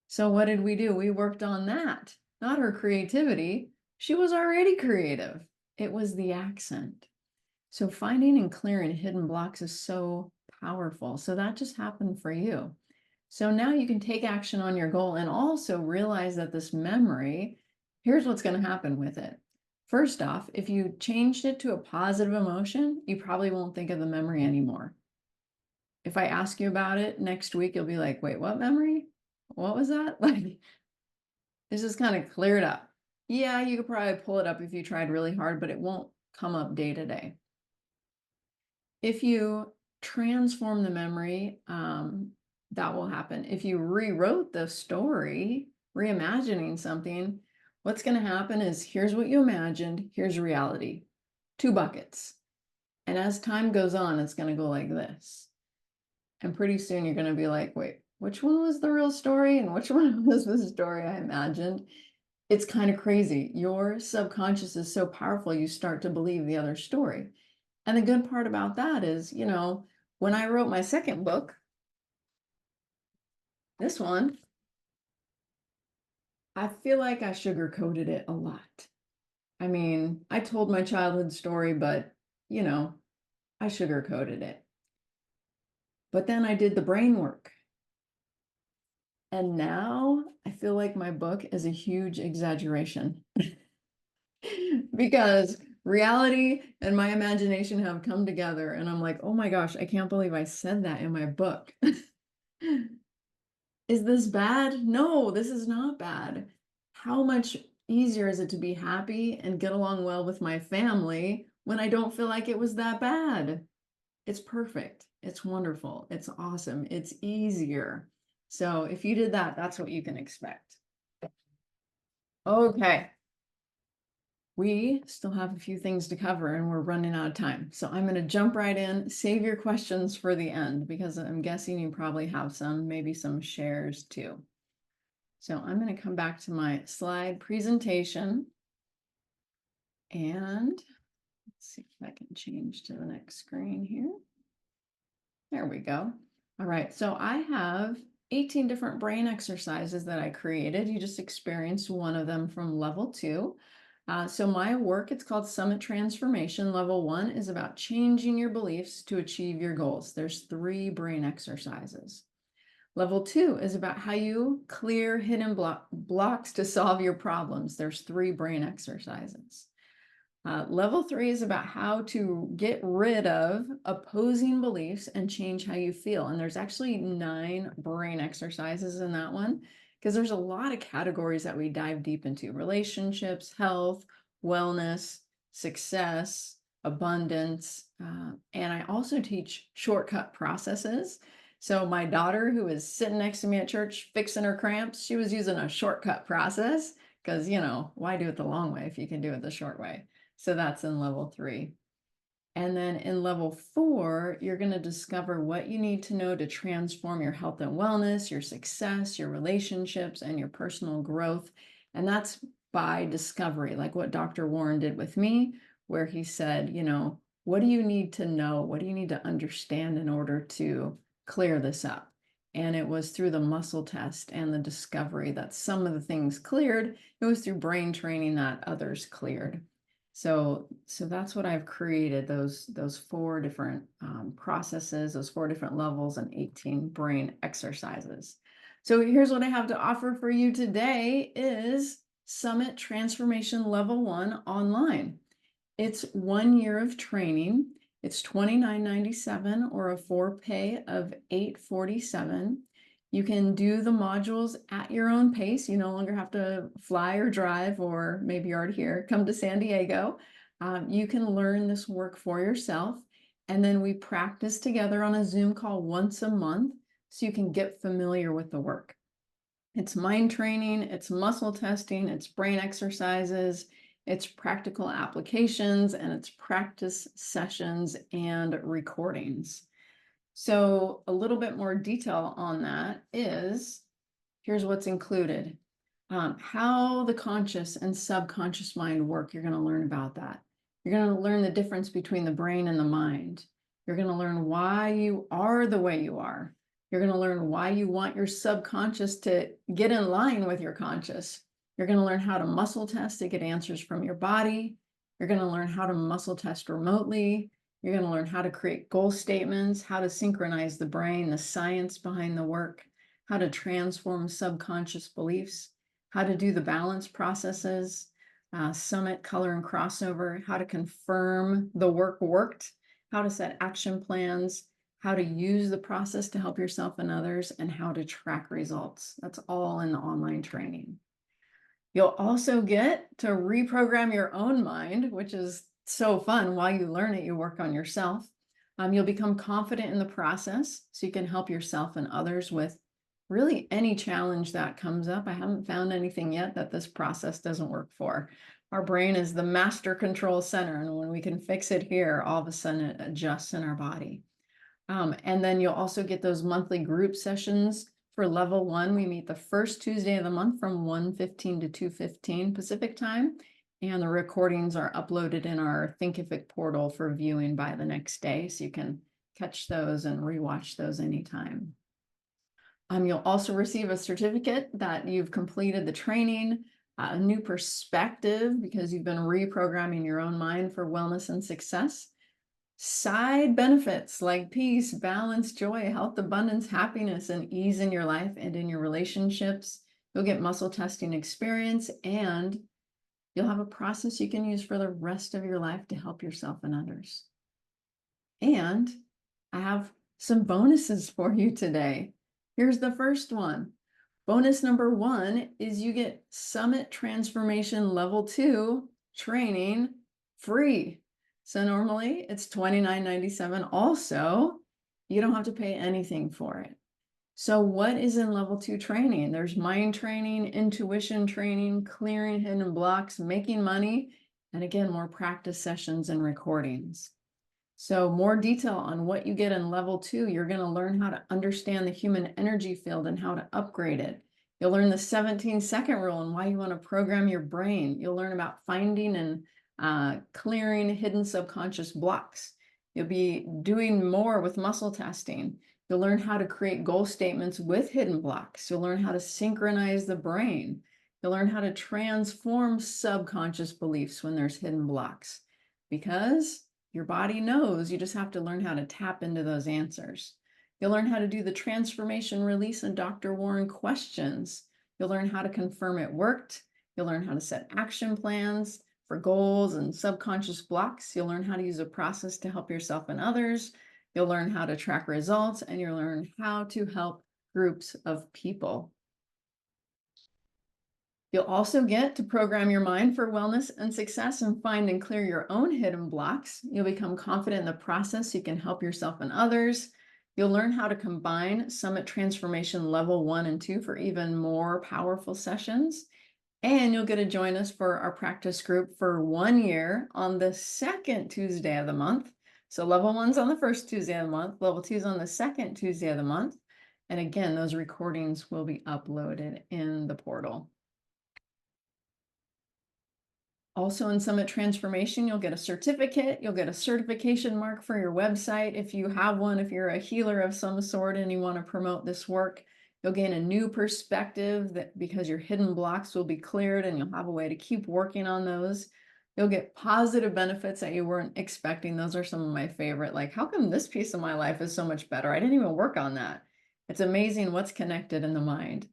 So what did we do? We worked on that, not her creativity. She was already creative. It was the accent. So finding and clearing hidden blocks is so powerful. So that just happened for you. So now you can take action on your goal and also realize that this memory, here's what's going to happen with it. First off, if you changed it to a positive emotion, you probably won't think of the memory anymore. If I ask you about it next week, you'll be like, wait, what memory? What was that? Like, it's just kind of cleared up. Yeah, you could probably pull it up if you tried really hard, but it won't come up day to day. If you transform the memory, that will happen. If you rewrote the story, reimagining something, what's going to happen is here's what you imagined, here's reality, two buckets. And as time goes on, it's going to go like this. And pretty soon you're going to be like, wait, which one was the real story and which one was the story I imagined? It's kind of crazy. Your subconscious is so powerful, you start to believe the other story. And the good part about that is, when I wrote my second book, this one, I feel like I sugarcoated it a lot. I mean, I told my childhood story, but, I sugarcoated it. But then I did the brain work. And now I feel like my book is a huge exaggeration because reality and my imagination have come together. And I'm like, oh my gosh, I can't believe I said that in my book. Is this bad? No, this is not bad. How much easier is it to be happy and get along well with my family when I don't feel like it was that bad? It's perfect. It's wonderful. It's awesome. It's easier. So if you did that, that's what you can expect. Okay. We still have a few things to cover and we're running out of time. So I'm going to jump right in. Save your questions for the end because I'm guessing you probably have some, maybe some shares too. So I'm going to come back to my slide presentation and let's see if I can change to the next screen here. There we go. All right, so I have 18 different brain exercises that I created. You just experienced one of them from level 2. So my work, it's called Summit Transformation. Level 1 is about changing your beliefs to achieve your goals. There's 3 brain exercises. Level 2 is about how you clear hidden blocks to solve your problems. There's 3 brain exercises. Level 3 is about how to get rid of opposing beliefs and change how you feel. And there's actually 9 brain exercises in that one because there's a lot of categories that we dive deep into: relationships, health, wellness, success, abundance. And I also teach shortcut processes. So my daughter, who is sitting next to me at church fixing her cramps, she was using a shortcut process because, why do it the long way if you can do it the short way? So that's in level 3. And then in level 4, you're going to discover what you need to know to transform your health and wellness, your success, your relationships, and your personal growth. And that's by discovery, like what Dr. Warren did with me, where he said, what do you need to know? What do you need to understand in order to clear this up? And it was through the muscle test and the discovery that some of the things cleared. It was through brain training that others cleared. So that's what I've created, those 4 different processes, those 4 different levels, and 18 brain exercises. So here's what I have to offer for you today is Summit Transformation Level 1 online. It's 1 year of training. It's $29.97 or a 4-pay of $847. You can do the modules at your own pace. You no longer have to fly or drive, or maybe you're already here, come to San Diego. You can learn this work for yourself. And then we practice together on a Zoom call once a month so you can get familiar with the work. It's mind training, it's muscle testing, it's brain exercises, it's practical applications, and it's practice sessions and recordings. So a little bit more detail on that is, here's what's included. How the conscious and subconscious mind work, you're going to learn about that. You're going to learn the difference between the brain and the mind. You're going to learn why you are the way you are. You're going to learn why you want your subconscious to get in line with your conscious. You're going to learn how to muscle test to get answers from your body. You're going to learn how to muscle test remotely. You're going to learn how to create goal statements, how to synchronize the brain, the science behind the work, how to transform subconscious beliefs, how to do the balance processes, summit, color, and crossover, how to confirm the work worked, how to set action plans, how to use the process to help yourself and others, and how to track results. That's all in the online training. You'll also get to reprogram your own mind, which is so fun. While you learn it, you work on yourself. You'll become confident in the process so you can help yourself and others with really any challenge that comes up. I haven't found anything yet that this process doesn't work for. Our brain is the master control center, and when we can fix it here, all of a sudden it adjusts in our body. And then you'll also get those monthly group sessions. For level 1, we meet the first Tuesday of the month from 1:15 to 2:15 Pacific time. And the recordings are uploaded in our Thinkific portal for viewing by the next day. So you can catch those and rewatch those anytime. You'll also receive a certificate that you've completed the training, a new perspective because you've been reprogramming your own mind for wellness and success. Side benefits like peace, balance, joy, health, abundance, happiness, and ease in your life and in your relationships. You'll get muscle testing experience, and you'll have a process you can use for the rest of your life to help yourself and others. And I have some bonuses for you today. Here's the first one. Bonus number 1 is you get Summit Transformation Level 2 training free. So normally it's $29.97. Also, you don't have to pay anything for it. So what is in level 2 training? There's mind training, intuition training, clearing hidden blocks, making money, And again, more practice sessions and recordings. So more detail on what you get in level 2. You're going to learn how to understand the human energy field and how to upgrade it. You'll learn the 17-second rule and why you want to program your brain. You'll learn about finding and clearing hidden subconscious blocks. You'll be doing more with muscle testing. You'll learn how to create goal statements with hidden blocks. You'll learn how to synchronize the brain. You'll learn how to transform subconscious beliefs when there's hidden blocks. Because your body knows, you just have to learn how to tap into those answers. You'll learn how to do the transformation release and Dr. Warren questions. You'll learn how to confirm it worked. You'll learn how to set action plans for goals and subconscious blocks. You'll learn how to use a process to help yourself and others. You'll learn how to track results, and you'll learn how to help groups of people. You'll also get to program your mind for wellness and success and find and clear your own hidden blocks. You'll become confident in the process so you can help yourself and others. You'll learn how to combine Summit Transformation Level 1 and 2 for even more powerful sessions. And you'll get to join us for our practice group for 1 year on the second Tuesday of the month. So level 1's on the first Tuesday of the month, level 2's on the second Tuesday of the month. And again, those recordings will be uploaded in the portal. Also in Summit Transformation, you'll get a certificate, you'll get a certification mark for your website. If you have one, if you're a healer of some sort and you want to promote this work, you'll gain a new perspective that because your hidden blocks will be cleared and you'll have a way to keep working on those. You'll get positive benefits that you weren't expecting. Those are some of my favorite. Like, how come this piece of my life is so much better? I didn't even work on that. It's amazing what's connected in the mind.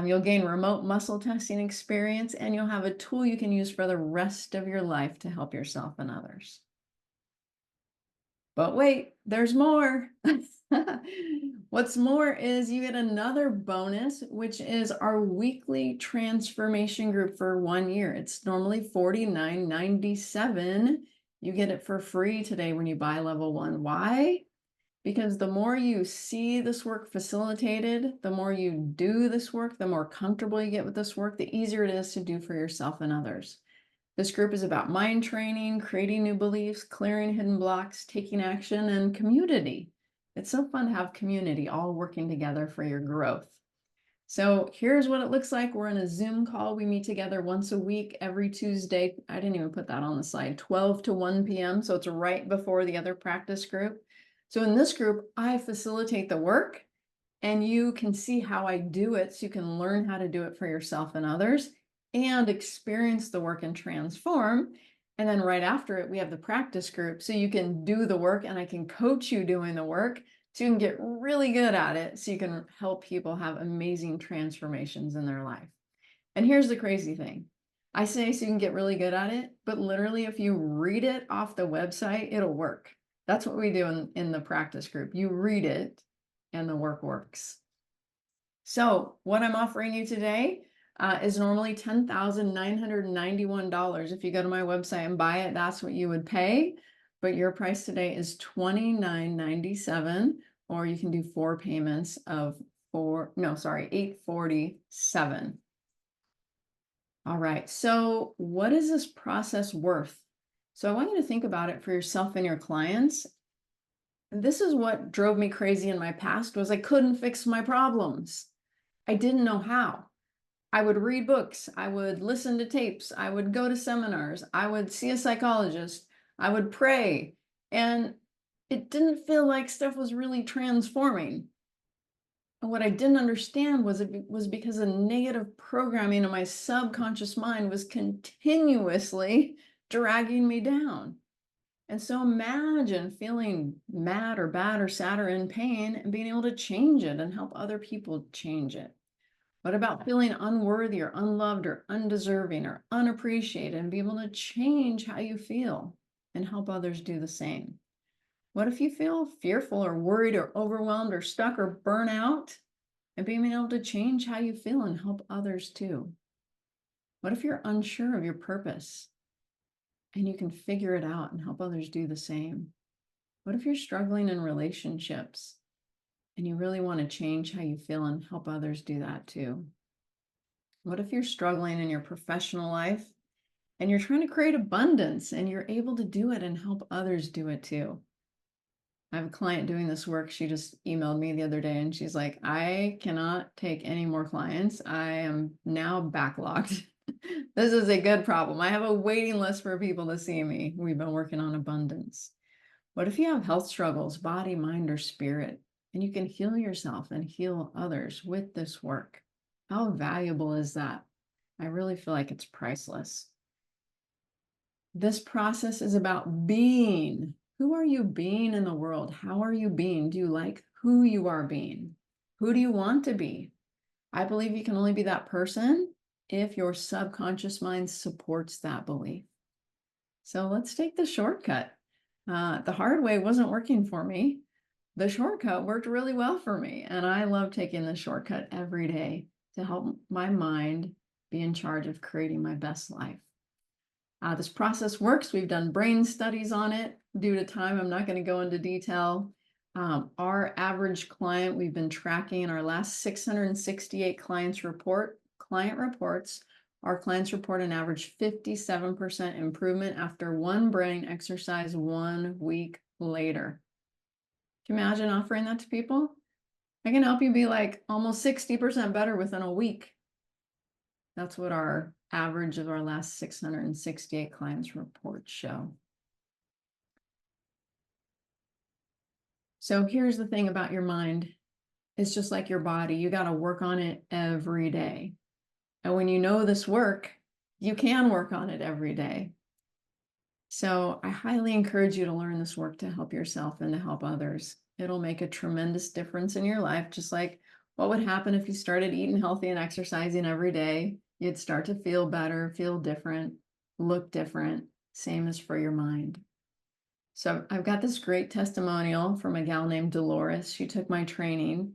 You'll gain remote muscle testing experience, and you'll have a tool you can use for the rest of your life to help yourself and others. But wait, there's more. What's more is you get another bonus, which is our weekly transformation group for 1 year. It's normally $49.97. You get it for free today when you buy level 1. Why? Because the more you see this work facilitated, the more you do this work, the more comfortable you get with this work, the easier it is to do for yourself and others. This group is about mind training, creating new beliefs, clearing hidden blocks, taking action, and community. It's so fun to have community all working together for your growth. So here's what it looks like. We're in a Zoom call. We meet together once a week, every Tuesday. I didn't even put that on the slide, 12 to 1 p.m. So it's right before the other practice group. So in this group, I facilitate the work and you can see how I do it. So you can learn how to do it for yourself and others and experience the work and transform. And then right after it, we have the practice group. So you can do the work and I can coach you doing the work so you can get really good at it. So you can help people have amazing transformations in their life. And here's the crazy thing. I say so you can get really good at it, but literally if you read it off the website, it'll work. That's what we do in the practice group. You read it and the work works. So what I'm offering you today is normally $10,991. If you go to my website and buy it, that's what you would pay. But your price today is $29.97, or you can do 4 payments of $847. All right, so what is this process worth? So I want you to think about it for yourself and your clients. This is what drove me crazy in my past was I couldn't fix my problems. I didn't know how. I would read books, I would listen to tapes, I would go to seminars, I would see a psychologist, I would pray, and it didn't feel like stuff was really transforming. And what I didn't understand was it was because the negative programming in my subconscious mind was continuously dragging me down. And so imagine feeling mad or bad or sad or in pain and being able to change it and help other people change it. What about feeling unworthy or unloved or undeserving or unappreciated and be able to change how you feel and help others do the same? What if you feel fearful or worried or overwhelmed or stuck or burnt out and being able to change how you feel and help others too? What if you're unsure of your purpose and you can figure it out and help others do the same? What if you're struggling in relationships and you really want to change how you feel and help others do that too? What if you're struggling in your professional life and you're trying to create abundance, and you're able to do it and help others do it too. I have a client doing this work. She just emailed me the other day and she's like, I cannot take any more clients. I am now backlogged. This is a good problem. I have a waiting list for people to see me. We've been working on abundance. What if you have health struggles, body, mind, or spirit, and you can heal yourself and heal others with this work? How valuable is that? I really feel like it's priceless. This process is about being. Who are you being in the world? How are you being? Do you like who you are being? Who do you want to be? I believe you can only be that person if your subconscious mind supports that belief. So let's take the shortcut. The hard way wasn't working for me. The shortcut worked really well for me. And I love taking the shortcut every day to help my mind be in charge of creating my best life. This process works. We've done brain studies on it. Due to time, I'm not going to go into detail. Our average client, we've been tracking in our last 668 client reports. Our clients report an average 57% improvement after one brain exercise 1 week later. Can you imagine offering that to people? I can help you be like almost 60% better within a week. That's what our average of our last 668 clients reports show. So here's the thing about your mind. It's just like your body. You got to work on it every day. And when you know this work, you can work on it every day. So I highly encourage you to learn this work to help yourself and to help others. It'll make a tremendous difference in your life, just like what would happen if you started eating healthy and exercising every day. You'd start to feel better, feel different, look different. Same as for your mind. So I've got this great testimonial from a gal named Dolores. She took my training.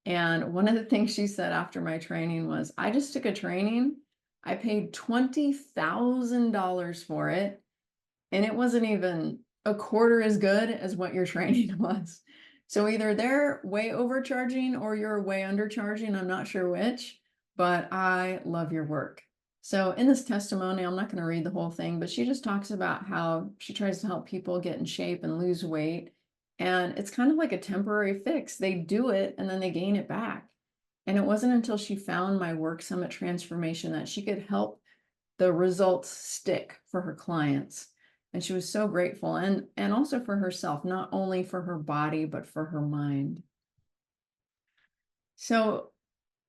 And one of the things she said after my training was, I just took a training. I paid $20,000 for it. And it wasn't even a quarter as good as what your training was. So either they're way overcharging or you're way undercharging. I'm not sure which, but I love your work. So in this testimony, I'm not going to read the whole thing, but she just talks about how she tries to help people get in shape and lose weight. And it's kind of like a temporary fix. They do it and then they gain it back. And it wasn't until she found my Work Summit transformation that she could help the results stick for her clients. And she was so grateful, and also for herself, not only for her body, but for her mind. So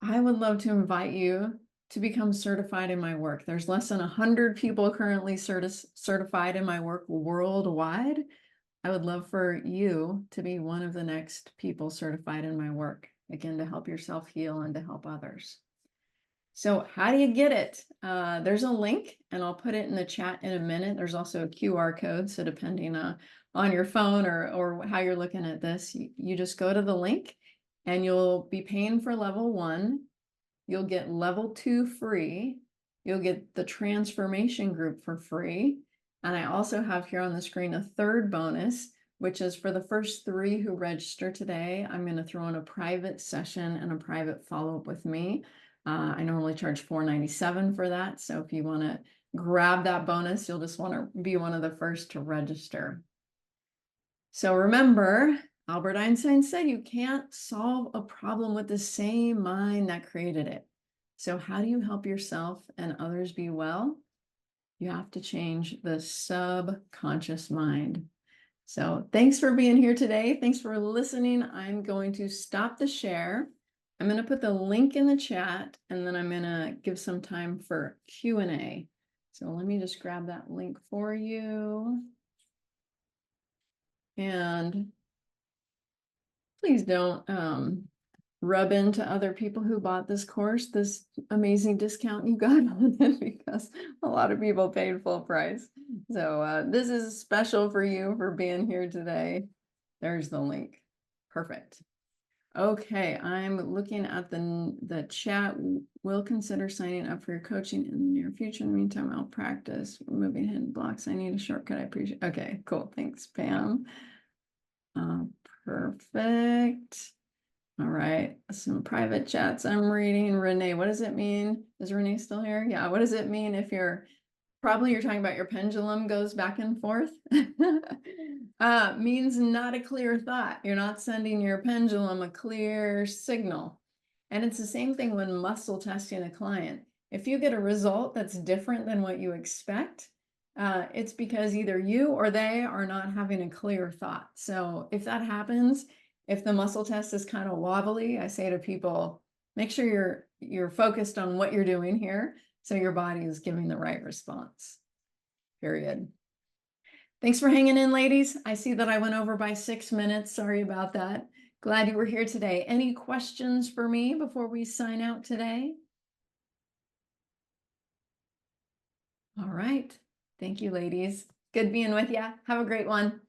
I would love to invite you to become certified in my work. There's less than 100 people currently certified in my work worldwide. I would love for you to be one of the next people certified in my work, again, to help yourself heal and to help others. So how do you get it? There's a link and I'll put it in the chat in a minute. There's also a QR code. So depending on your phone or how you're looking at this, you just go to the link and you'll be paying for level 1. You'll get level 2 free. You'll get the transformation group for free. And I also have here on the screen a third bonus, which is for the first 3 who register today. I'm going to throw in a private session and a private follow-up with me. I normally charge $497 for that. So if you want to grab that bonus, you'll just want to be one of the first to register. So remember, Albert Einstein said you can't solve a problem with the same mind that created it. So how do you help yourself and others be well? You have to change the subconscious mind. So thanks for being here today. Thanks for listening. I'm going to stop the share. I'm going to put the link in the chat, and then I'm going to give some time for Q&A. So let me just grab that link for you. And please don't rub into other people who bought this course, this amazing discount you got on it, because a lot of people paid full price. So this is special for you for being here today. There's the link. Perfect. Okay, I'm looking at the chat. We'll consider signing up for your coaching in the near future. In the meantime, I'll practice removing hidden blocks. I need a shortcut. I appreciate. Okay, cool. Thanks, Pam. Perfect. All right, some private chats I'm reading. Renee, what does it mean? Is Renee still here? Yeah, what does it mean if you're Probably you're talking about your pendulum goes back and forth. Means not a clear thought. You're not sending your pendulum a clear signal. And it's the same thing when muscle testing a client. If you get a result that's different than what you expect, it's because either you or they are not having a clear thought. So if that happens, if the muscle test is kind of wobbly, I say to people, make sure you're focused on what you're doing here so your body is giving the right response. Period. Thanks for hanging in, ladies. I see that I went over by 6 minutes. Sorry about that. Glad you were here today. Any questions for me before we sign out today? All right. Thank you, ladies. Good being with you. Have a great one.